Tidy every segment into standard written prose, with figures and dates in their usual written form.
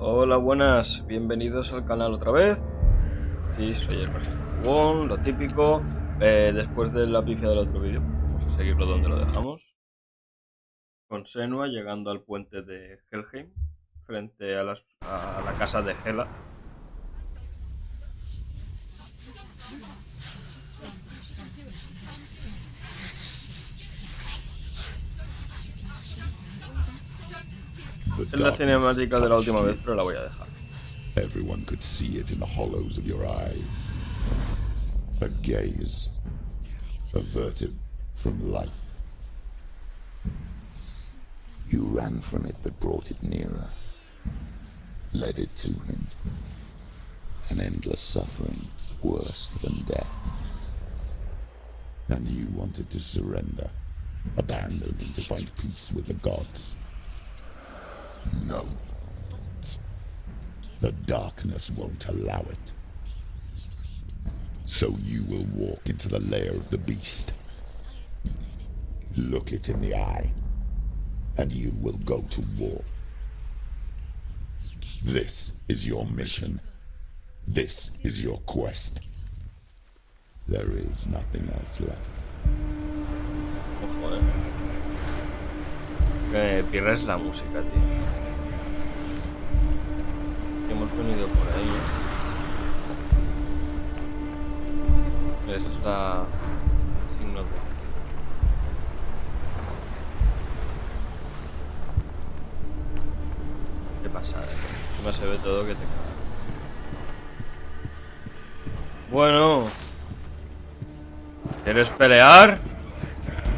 Hola, buenas, bienvenidos al canal otra vez. Sí, soy el jugón, lo típico. Después de la pifia del otro vídeo, vamos a seguirlo donde lo dejamos. Con Senua llegando al puente de Helheim, frente a la casa de Hela. Es la cinemática de la última vez, pero la voy a dejar. Everyone could see it in the hollows of your eyes. A gaze averted from life. You ran from it but brought it nearer. Led it to him. An endless suffering worse than death. And you wanted to surrender. Abandon him to find peace with the gods. No. The darkness won't allow it. So you will walk into the lair of the beast. Look it in the eye, and you will go to war. This is your mission. This is your quest. There is nothing else left. Ojo, que pierdes la música, tío. Hemos venido por ahí. Esa es la signo de... Qué pasada, encima se ve todo que te caga. Bueno, ¿quieres pelear?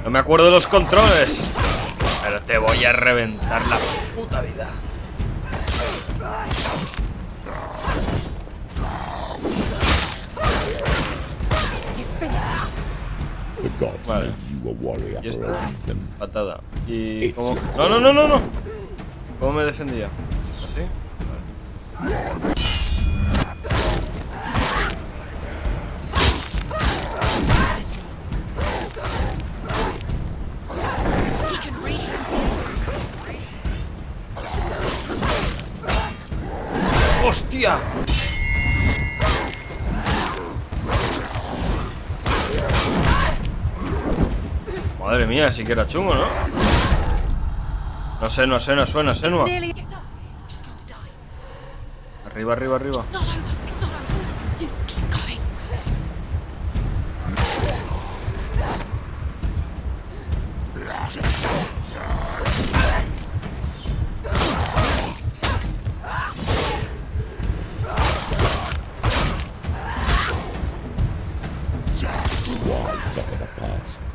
No me acuerdo de los controles, pero te voy a reventar la puta vida. Vale, y esta patada. Y como... No. ¿Cómo me defendía? ¿Así? Vale. ¡Hostia! Madre mía, sí que era chungo, ¿no? No, Senua. Arriba.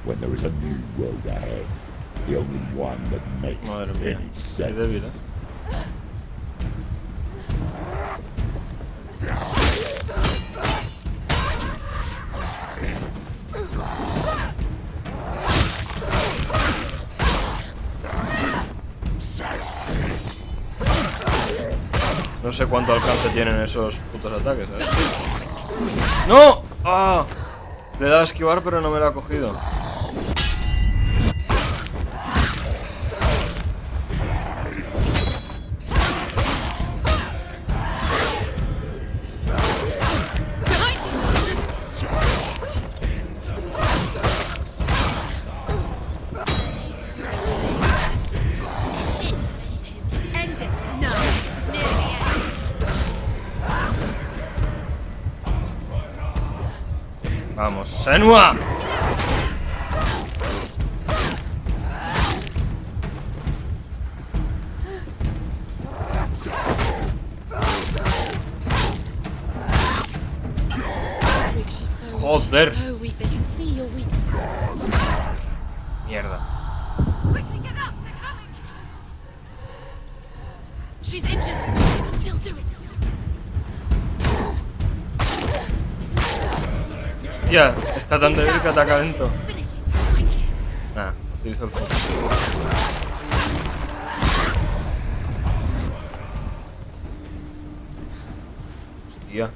When there is a new road ahead, the only one that makes Madre mía, any qué sense. débil, ¿eh? No sé cuánto alcance tienen esos putos ataques, ¿eh? ¡No! ¡Ah! Le he dado a esquivar, pero no me lo ha cogido. Vamos, Senua. Joder. Mierda. Hostia, está tan débil que ataca lento. Nah, utilizo el fuego. Hostia.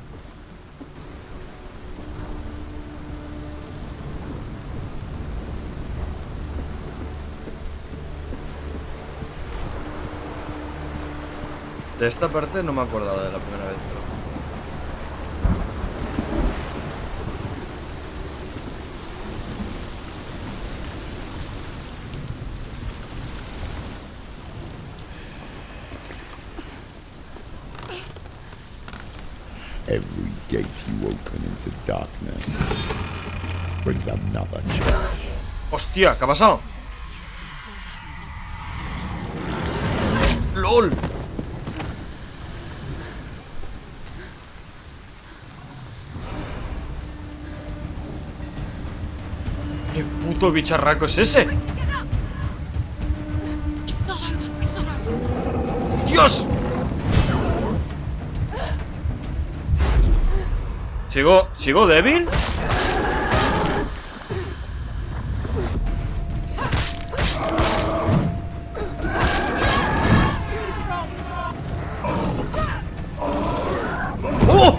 De esta parte no me acordaba de la primera vez que lo jugué. Every gate you open into darkness brings another change. ¡Hostia! ¿Qué ha pasado? ¡Lol! ¿Qué puto bicharraco es ese? ¡Dios! ¿Sigo débil? ¡Oh!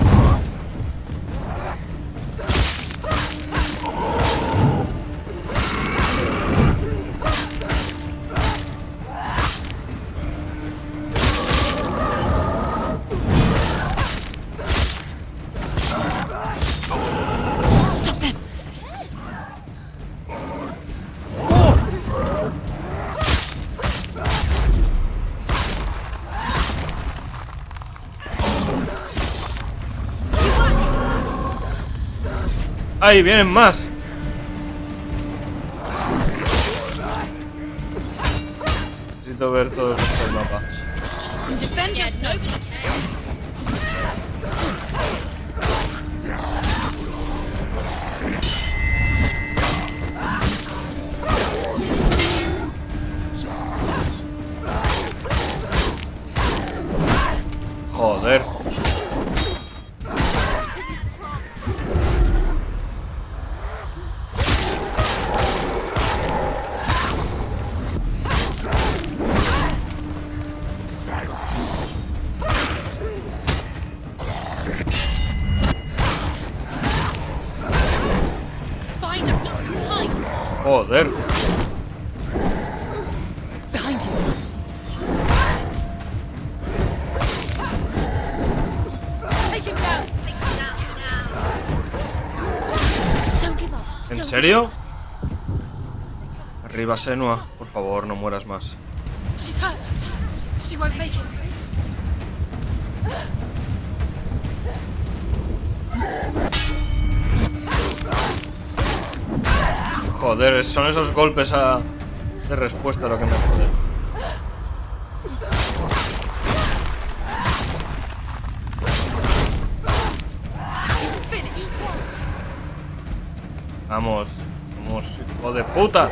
¡Ahí vienen más! Necesito ver todo el mapa. Joder. Joder. ¿En serio? Arriba, Senua. Por favor, no mueras más. Joder, son esos golpes de respuesta lo que me jode. Vamos, vamos, hijo de puta.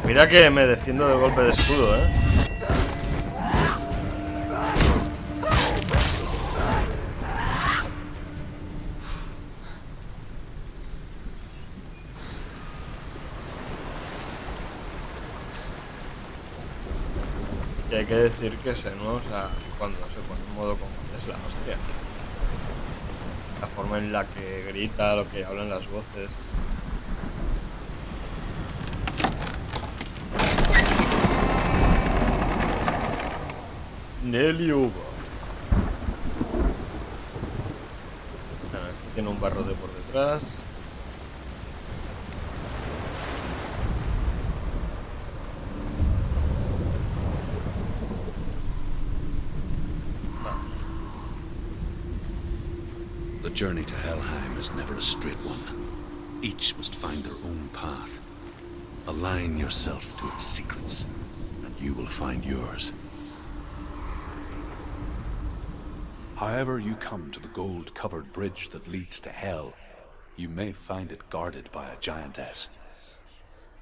Mira que me defiendo de golpe de escudo, ¿eh? Y hay que decir que Senua, o sea, cuando se pone en modo combate es la hostia. La forma en la que grita, lo que hablan las voces. Neliuba. Aquí tiene un barrote por detrás. The journey to Helheim is never a straight one. Each must find their own path. Align yourself to its secrets, and you will find yours. However you come to the gold-covered bridge that leads to Hell, you may find it guarded by a giantess.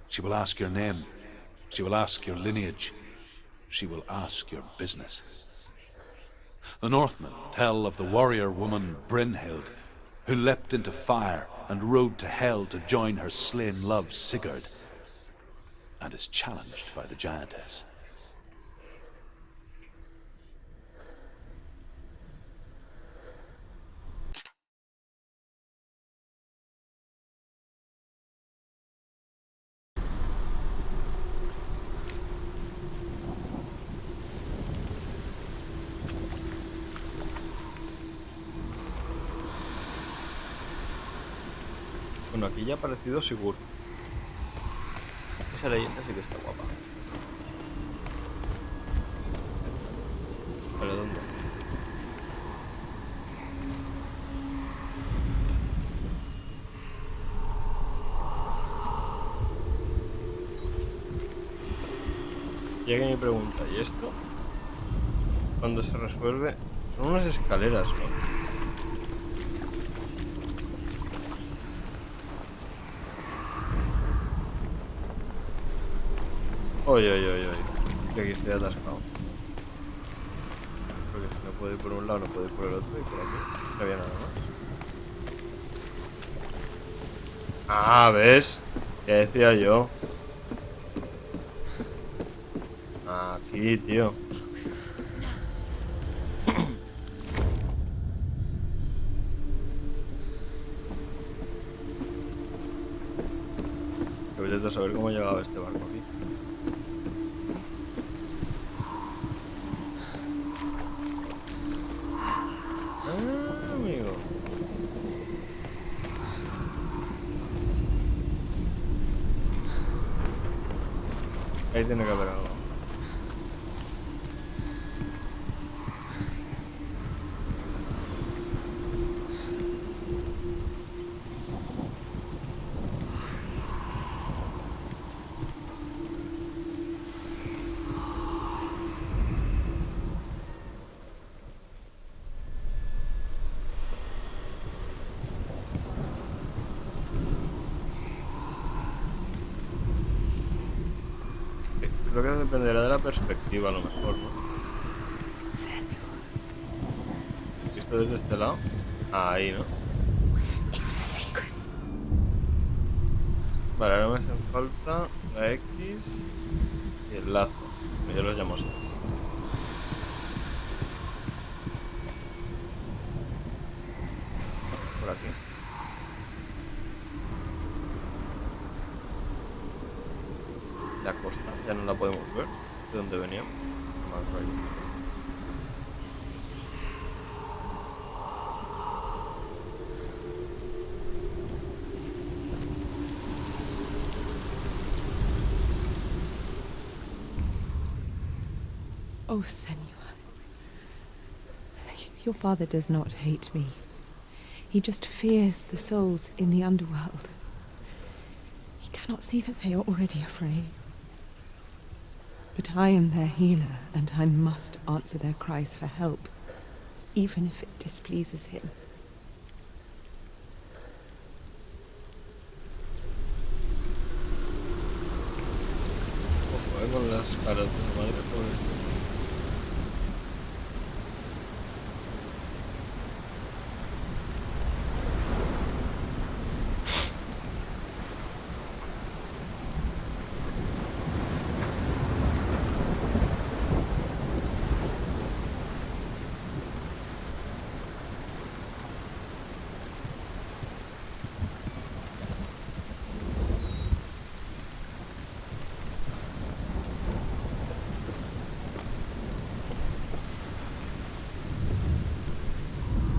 She will ask your name, She will ask your lineage. She will ask your business. The Northmen tell of the warrior woman Brynhild, who leapt into fire and rode to Hell to join her slain love Sigurd, and is challenged by the giantess. Bueno, aquí ya ha aparecido Sigurd. Esa leyenda sí que está guapa. Vale, ¿dónde? Y aquí me pregunta, ¿y esto? Cuando se resuelve... Son unas escaleras, ¿no? Oye, oye, oye, oye. Que aquí estoy atascado. Porque si no puedo ir por un lado, no puedo ir por el otro. Y por aquí no había nada más. Ah, ¿ves? ¿Qué decía yo? Aquí, tío. Que voy a saber cómo llegaba este barco aquí. Ah, amigo. Ahí tiene que haber algo. Creo que dependerá de la perspectiva a lo mejor, ¿no? ¿Visto desde este lado? Ahí, ¿no? Vale, ahora me hacen falta la X y el lazo. Que yo los llamo así. Por aquí. La costa, ya no la podemos ver. ¿De dónde veníamos? Más rayo. Oh, Senua. Your father does not hate me. He just fears the souls in the underworld. He cannot see that they are already afraid. But I am their healer, and I must answer their cries for help, even if it displeases him. Ojo, con las caras de su madre, pobre.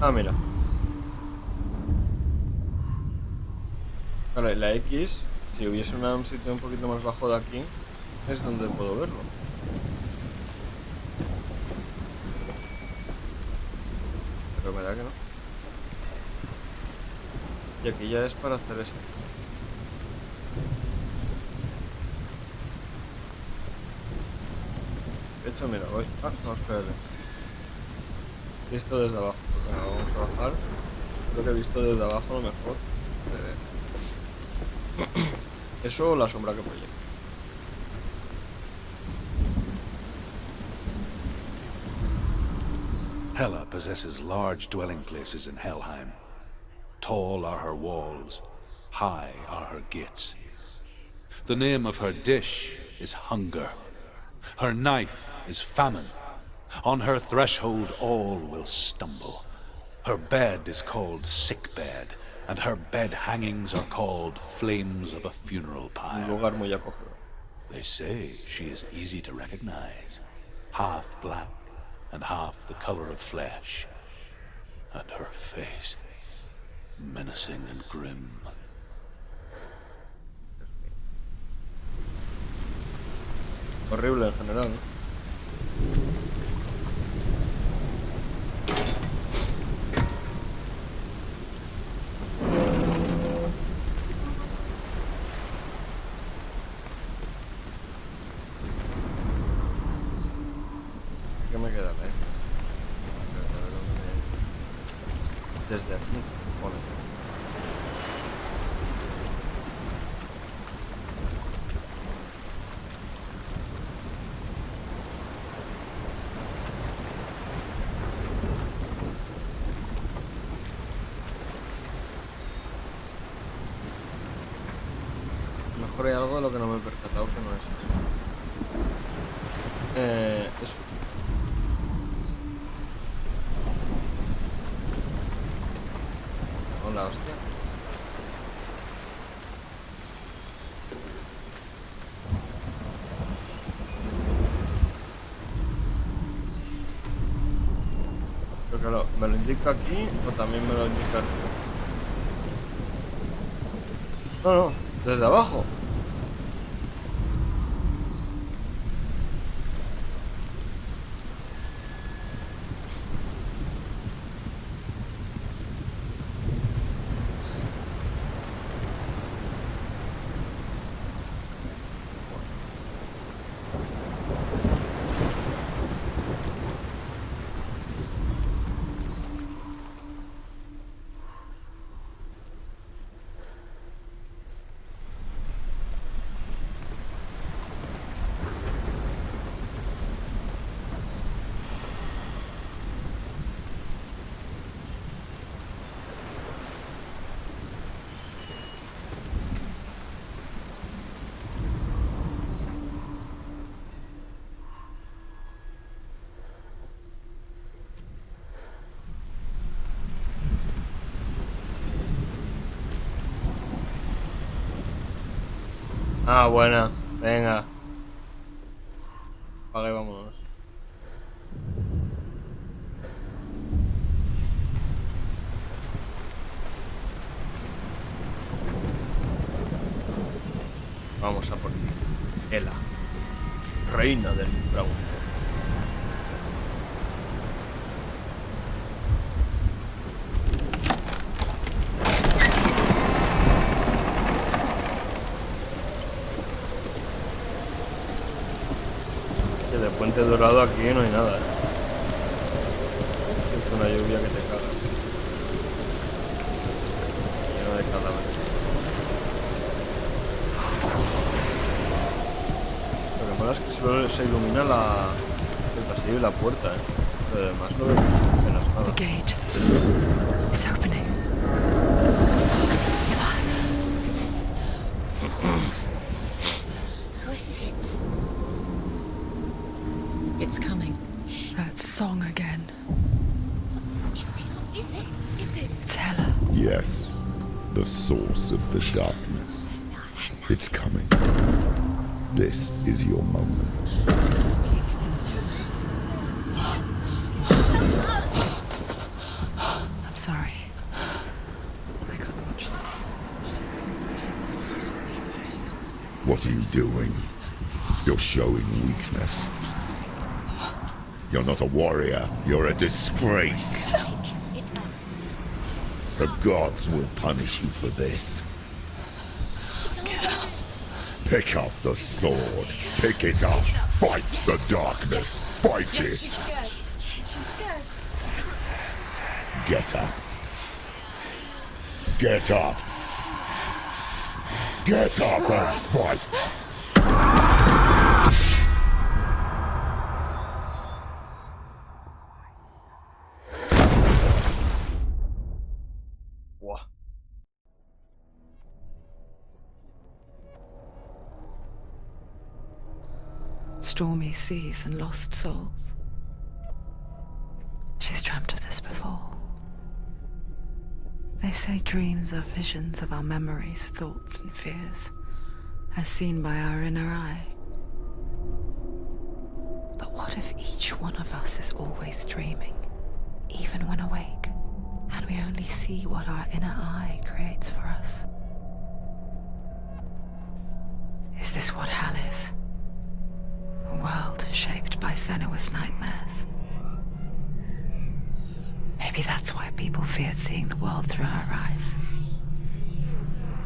Ah, mira. Vale, la X, si hubiese un sitio un poquito más bajo de aquí, es donde puedo verlo. Pero me da que no. Y aquí ya es para hacer esto. De hecho, mira, voy... Ah, no, espérate. Visto desde abajo. Venga, vamos a bajar. Creo que he visto desde abajo lo mejor. Eso o la sombra que proyecta. Hela possesses large dwelling places in Helheim. Tall are her walls, high are her gates. The name of her dish is hunger. Her knife is famine. On her threshold all will stumble. Her bed is called sick bed, and her bed hangings are called flames of a funeral Un pyre. lugar muy acogedor. They say she is easy to recognize, half black and half the color of flesh, and her face menacing and grim. Horrible en general, ¿no? ¿Qué me queda? Desde aquí, pone. Mejor hay algo de lo que no me he percatado que no es eso. Eso. Hola, hostia. Pero claro, ¿me lo indica aquí o también me lo indica arriba? No, no, desde abajo. Ah, buena. Venga. Apaga y vámonos. Vamos a por ti. Hela. Reina del inframundo. De puente dorado aquí no hay nada, Es una lluvia que te caga. Lleno de cadáveres. Lo que mola es que solo se ilumina el pasillo y la puerta, Pero además no veo apenas nada. The gate is opening. Who is it? It's coming. That song again. What is it? Is it? Is it? It's Hela. Yes, the source of the darkness. It's coming. This is your moment. I'm sorry. I can't watch this. What are you doing? You're showing weakness. You're not a warrior. You're a disgrace. The gods will punish you for this. Pick up the sword. Pick it up. Fight the darkness. Fight it. She's scared. She's scared. Get up. Get up. Get up and fight. Stormy seas and lost souls. She's dreamt of this before. They say dreams are visions of our memories, thoughts, and fears, as seen by our inner eye. But what if each one of us is always dreaming, even when awake, and we only see what our inner eye creates for us? Is this what hell is? A world shaped by Senua's nightmares. Maybe that's why people feared seeing the world through her eyes.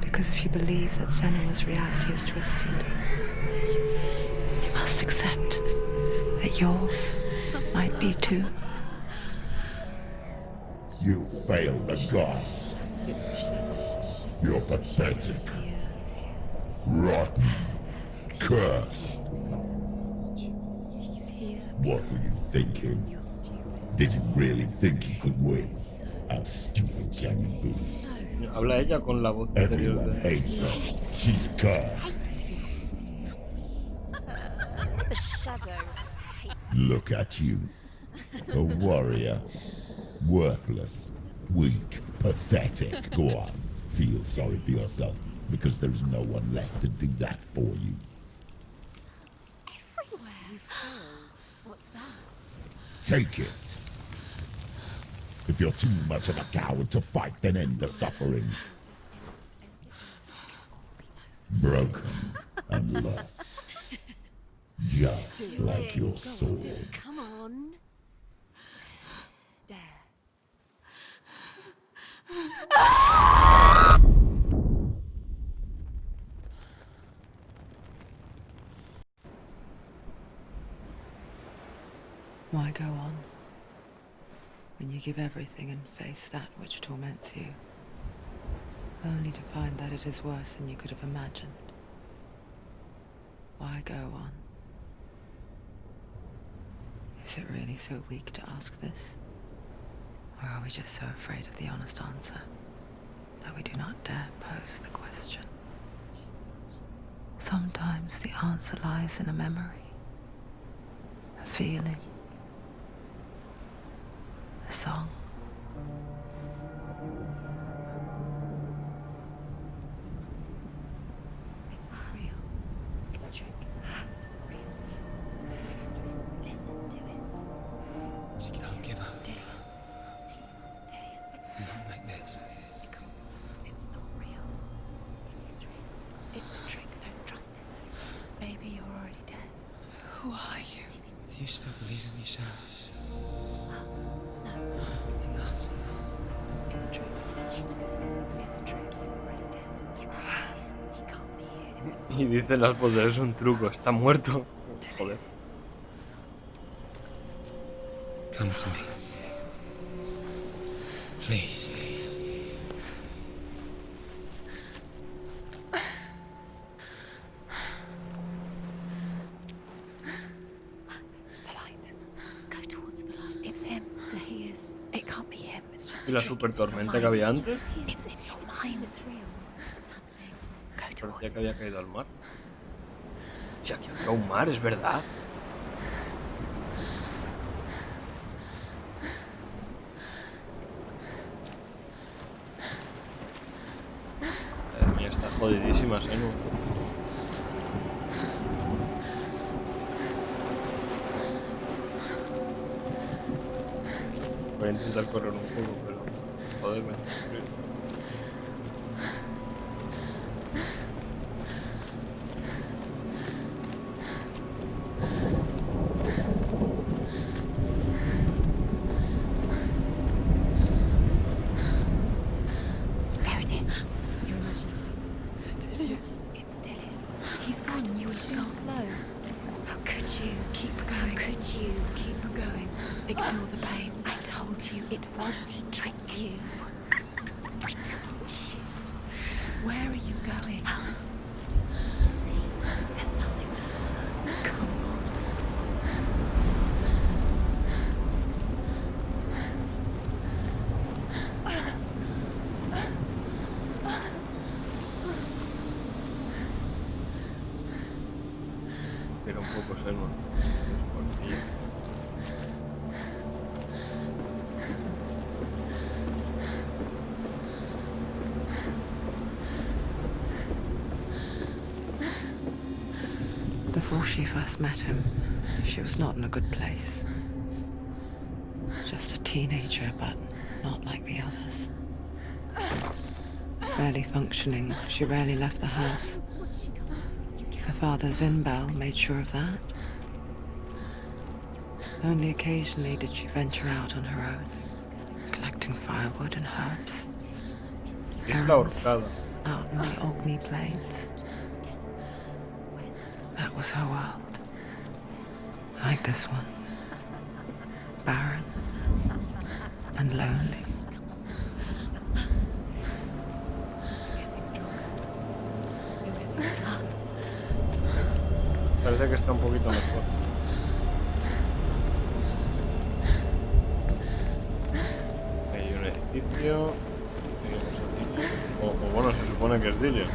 Because if you believe that Senua's reality is twisted, you must accept that yours might be too. You failed the gods. You're pathetic. Rotten. Cursed. What were you thinking? Did you really think you could win? How stupid can you be? Habla ella con la voz interior Everyone de... hates her. She's cursed. The shadow hates. Look at you. A warrior. Worthless. Weak. Pathetic. Go on. Feel sorry for yourself, because there is no one left to do that for you. Everywhere. You failed. What's that? Take it. If you're too much of a coward to fight, then end the suffering. Broken and lost. Just like your soul. Come on. Dare. Why go on when you give everything and face that which torments you, only to find that it is worse than you could have imagined? Why go on? Is it really so weak to ask this? Or are we just so afraid of the honest answer that we do not dare pose the question? Sometimes the answer lies in a memory, a feeling, a song. It's not real. It's a trick. It's not real. It's real. Listen to it. Don't give up. Daddy. Daddy. It's Not like this. it can't. It's not real. It is real. It's a trick. Don't trust it. Maybe you're already dead. Who are you? Do you still believe in yourself? No. It's not. It's a trick. It's a trick. He's already dead. He can't be here. It's Y dice las voces, es un truco, está muerto. Joder. Come to me. Please. the light. Go towards the light. It's him. There he is. It can't be him. It's just ¿Y a la trick. super It's in your tormenta mind. que había antes? It's in your mind. It's real. It's happening. Go Parecía towards que había caído al mar. Si aquí había un mar, es verdad. Madre mía, está jodidísima, Senua. Voy a intentar correr un poco, pero... Joder, me hace sufrir. There it is. You're imagining things. It's Dylan. He's gone. You were too slow. How could you? Keep going. How could you? Keep going. Ignore the pain. I told you it was to trick you. I told you. Where are you going? See, there's nothing to follow. Come on. Era un poco Senua. Por aquí. Before she first met him, she was not in a good place. Just a teenager, but not like the others. Barely functioning, she rarely left the house. Her father, Zinbel, made sure of that. Only occasionally did she venture out on her own, collecting firewood and herbs. Es la Errands horcada. out in the Orkney Plains. That was her world. Like this one. Barren and lonely. Parece que está un poquito mejor. Hay un edificio. Seguimos aquí. O bueno, se supone que es Dillion.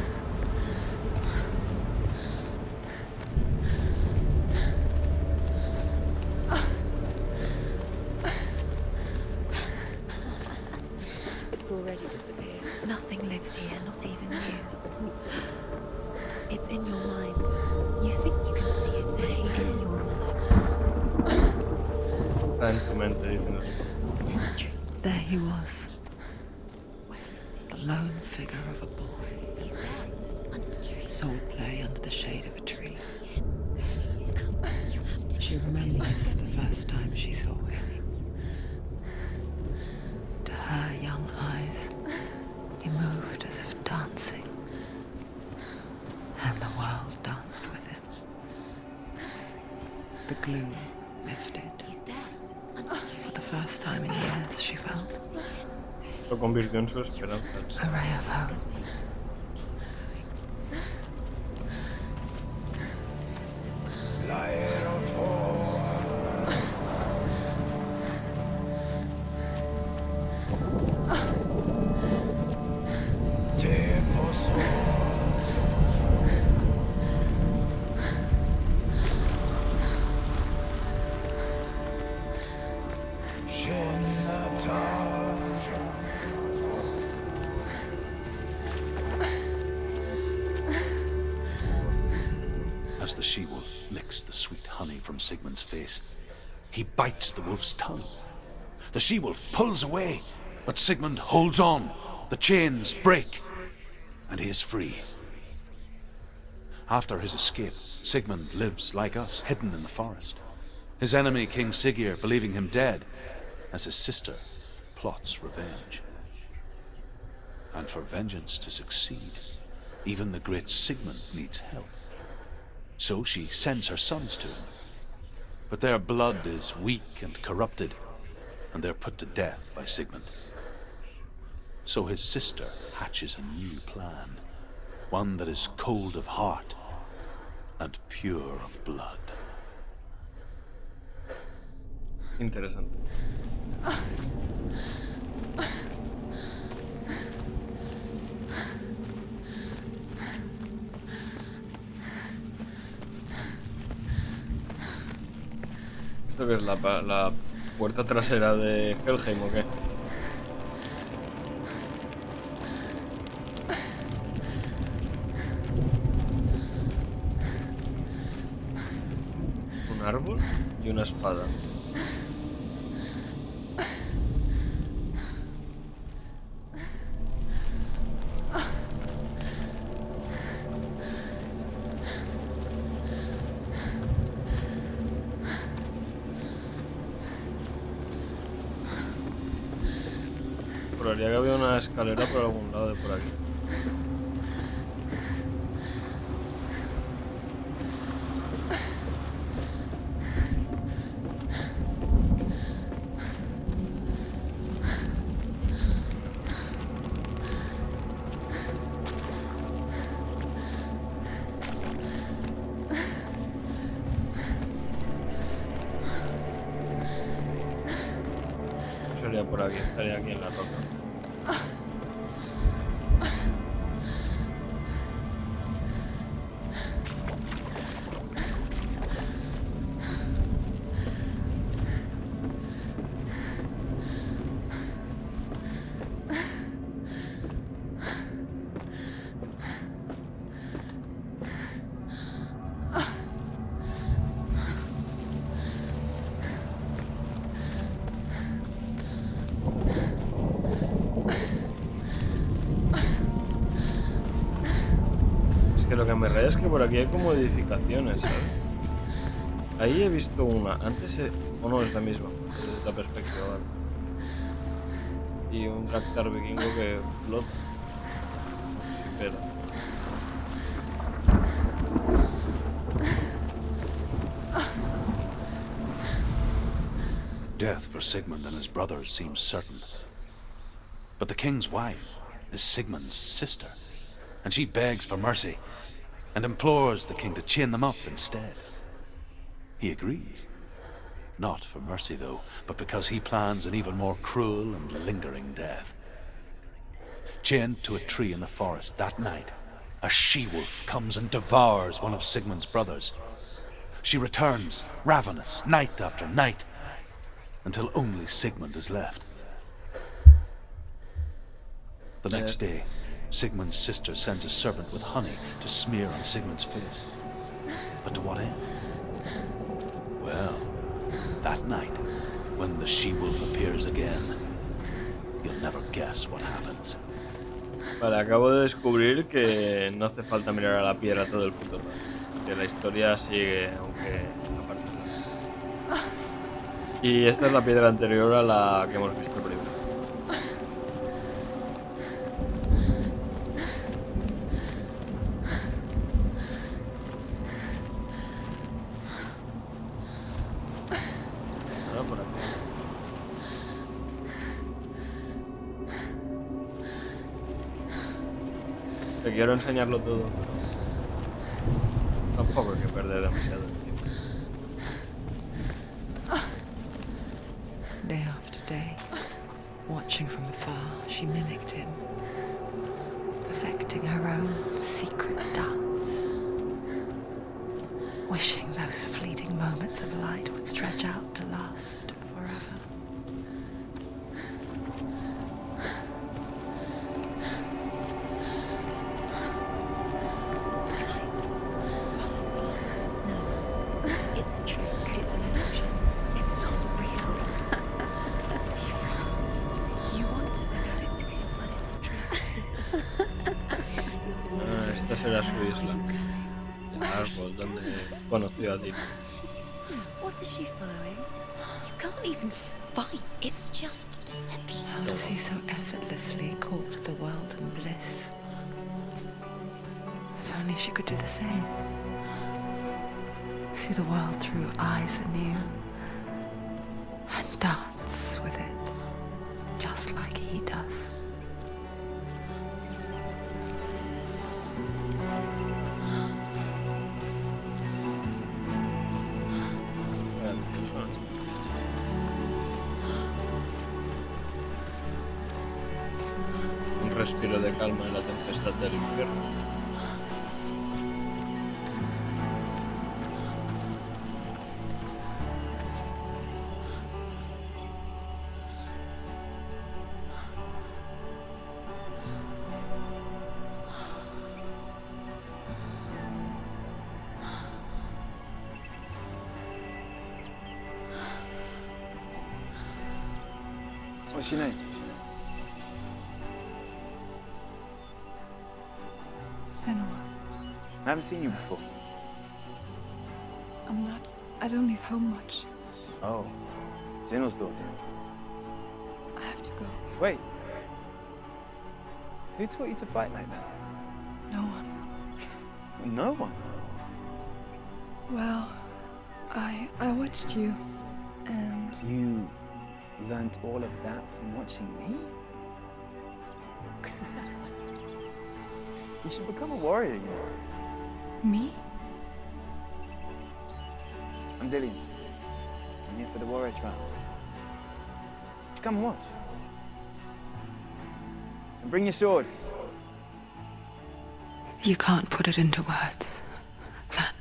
It's already disappeared. Nothing lives here, not even you. It's in your mind. You think you can see it, but it's in your mind. Está en tu mente diciendo There's a tree. There he was, Where is the lone figure of a boy. he? He's there, under the tree. Soul play under the shade of a tree. Come, you have to. She remembers the first time she saw him. To her young eyes, he moved as if dancing, and the world danced with him. The gloom lifted. He's there, under the tree. For the first time in years, she felt See him? Lo convirtió en su esperanza. a ray of hope. As the she-wolf licks the sweet honey from Sigmund's face, he bites the wolf's tongue. The she-wolf pulls away, but Sigmund holds on. The chains break, and he is free. After his escape, Sigmund lives like us, hidden in the forest. His enemy, King Siggeir, believing him dead, as his sister plots revenge. And for vengeance to succeed, even the great Sigmund needs help. So she sends her sons to him. But their blood is weak and corrupted, and they're put to death by Sigmund. So his sister hatches a new plan, one that is cold of heart and pure of blood. Interesante. ¿Esto qué es? ¿La puerta trasera de Helheim o qué? Un árbol y una espada. Juraría que había una escalera por algún lado de por aquí. No sería por aquí, estaría aquí en la roca. me raya es que por aquí hay como edificaciones, ¿sabes? Ahí he visto una. Antes o no, es la misma. Desde esta perspectiva, vale. Y un tractor vikingo que flota. Espera. Death for Sigmund and his brothers seems certain. But the king's wife is Sigmund's sister, and she begs for mercy and implores the king to chain them up instead. He agrees. Not for mercy, though, but because he plans an even more cruel and lingering death. Chained to a tree in the forest that night, a she-wolf comes and devours one of Sigmund's brothers. She returns, ravenous, night after night, until only Sigmund is left. The next day, Sigmund's sister sends a servant with honey to smear on Sigmund's face. But to what end? Well, that night, when the she-wolf appears again, you'll never guess what happens. Vale, acabo de descubrir que no hace falta mirar a la piedra todo el puto rato. Que la historia sigue, aunque aparte. Y esta es la piedra anterior a la que hemos visto primero. Ahora por aquí. Te quiero enseñarlo todo, pero tampoco hay que perder demasiado tiempo. Day after day, watching from afar, she mimicked him, perfecting her own secret dance, wishing those fleeting moments of light would stretch out to last forever. It's a trick. It's an illusion. It's not real. But you want to believe it's real, but it's a trick. Esta será su isla. El árbol donde conoció a Deep. What is she following? You can't even fight. It's just deception. How does he so effortlessly court the world and bliss? If only she could do the same. See the world through eyes anew and dance with it, just like he does. Un respiro de calma en la tempestad del infierno. What's your name? Senua. I haven't seen you before. I don't leave home much. Oh, Zeno's daughter. I have to go. Wait. Who taught you to fight like that? No one. No one. Well, I watched you, and You learnt all of that from watching me? You should become a warrior, you know. me? I'm Dillian. I'm here for the warrior trials. Just come and watch. And bring your sword. You can't put it into words. That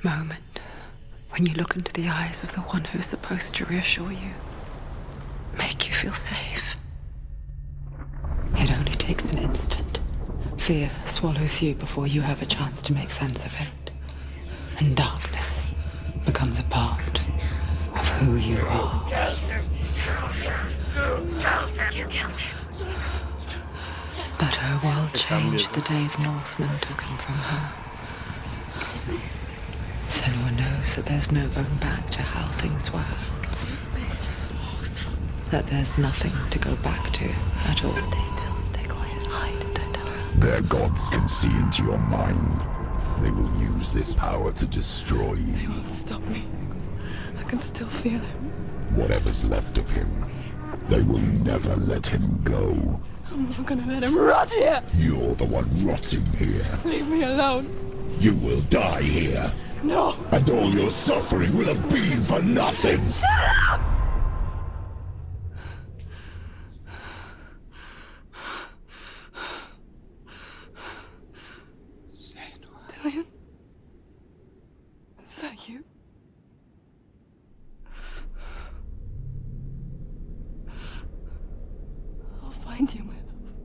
moment when you look into the eyes of the one who is supposed to reassure you, make you feel safe. It only takes an instant. Fear swallows you before you have a chance to make sense of it. And darkness becomes a part of who you are. But her world changed the day the Northmen took him from her. believes that there's no going back to how things were. That there's nothing to go back to at all. Stay still, stay quiet, hide, don't tell her. Their gods can see into your mind. They will use this power to destroy you. They won't stop me. I can still feel him. Whatever's left of him, they will never let him go. I'm not gonna let him rot here. You're the one rotting here. Leave me alone. You will die here. No. And all your suffering will have been for nothing. Shut up! Dillion? Is that you? I'll find you, my love.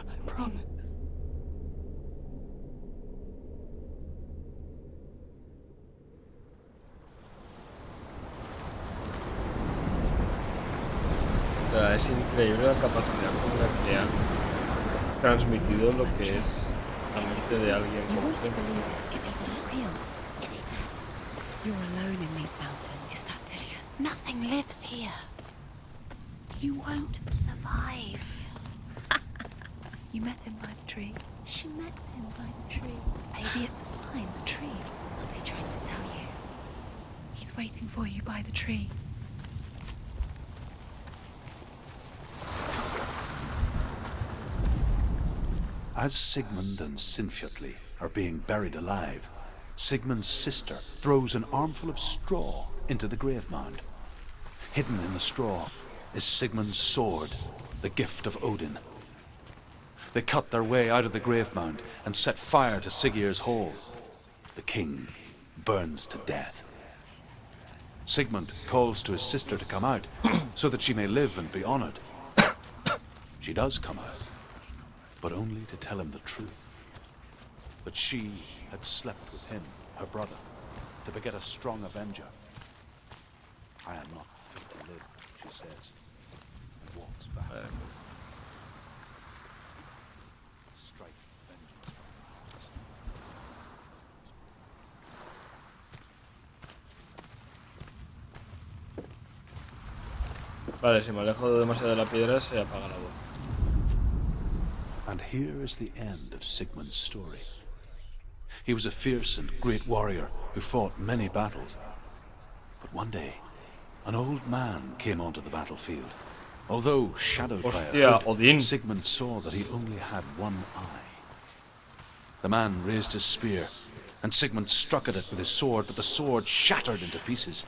I promise. O sea, es increíble la capacidad con la que han transmitido lo que es la mente de alguien You como want to Senua. believe it. Is it not real? Is it there? You're alone in these mountains. Is that Dillion? Nothing lives here. You won't survive. You met him by the tree. She met him by the tree. Maybe it's a sign, the tree. What's he trying to tell you? He's waiting for you by the tree. As Sigmund and Sinfjotli are being buried alive, Sigmund's sister throws an armful of straw into the grave mound. Hidden in the straw is Sigmund's sword, the gift of Odin. They cut their way out of the grave mound and set fire to Siggeir's hall. The king burns to death. Sigmund calls to his sister to come out so that she may live and be honored. She does come out, but only to tell him the truth. That she had slept with him, her brother, to beget a strong avenger. I am not fit to live, she says, and walks back. Strike vengeance. Vale, si me alejo demasiado de la piedra se apaga la voz. And here is the end of Sigmund's story. He was a fierce and great warrior who fought many battles. But one day, an old man came onto the battlefield. Although shadowed by a Hostia, hood, Odin. Sigmund saw that he only had one eye. The man raised his spear, and Sigmund struck at it with his sword, but the sword shattered into pieces.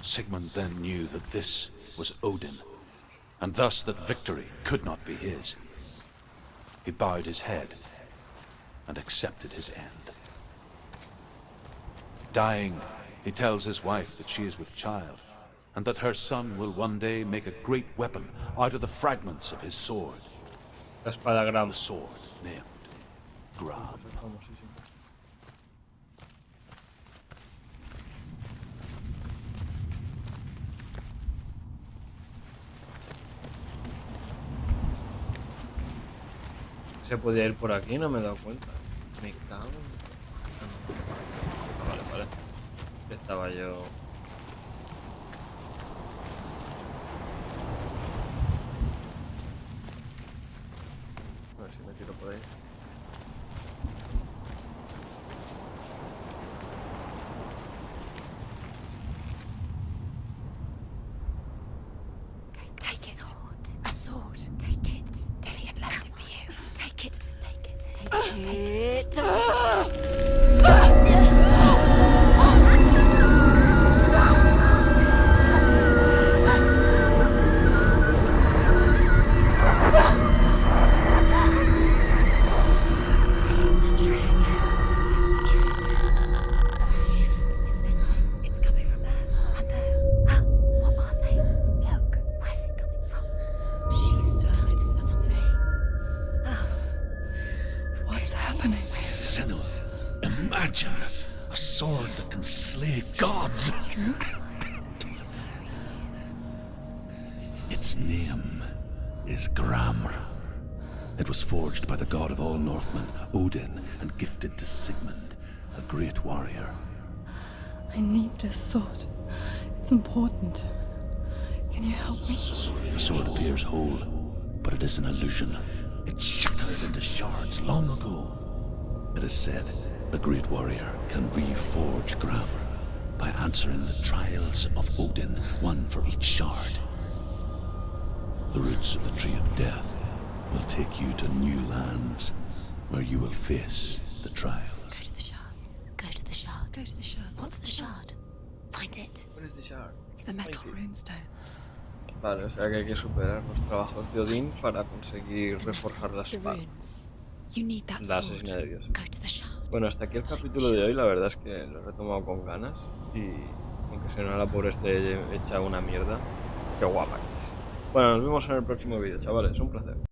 Sigmund then knew that this was Odin, and thus that victory could not be his. He bowed his head and accepted his end. Dying, he tells his wife that she is with child, and that her son will one day make a great weapon out of the fragments of his sword. La espada Gram. The sword named Gram. Se podía ir por aquí, no me he dado cuenta. Me cago en... Ah, vale, vale. Estaba yo... A ver si me tiro por ahí. Take it. A sword. Take it. Dillion left it for you. Take it. Take it. Take it. Take it. It's a trick. It's a trick. It's ending. It's coming from there. And there. Oh, what are they? Look. Where's it coming from? She started something. Oh. What's happening? Senua, imagine a sword that can slay gods. Its name is Gram. It was forged by the god of all Northmen, Odin, and gifted to Sigmund, a great warrior. I need this sword. It's important. Can you help me? The sword appears whole, but it is an illusion. It shattered into shards long ago. It is said a great warrior can reforge grammar by answering the trials of Odin, one for each shard. The roots of the tree of death will take you to new lands where you will face the trials. Go to the shards. Go to the shard. Go to the shards. What's the shard? Find it. What is the shard? It's the metal runestones. Vale, o sea que hay que superar los trabajos de Odín para conseguir reforjar la The espada. runes. You need that La sword. asesina de dioses. Go to the shard. Bueno, hasta aquí el capítulo de hoy, la verdad es que lo he retomado con ganas y aunque Senua la pobre esté hecha una mierda, qué guapa que es. Bueno, nos vemos en el próximo vídeo, chavales, un placer.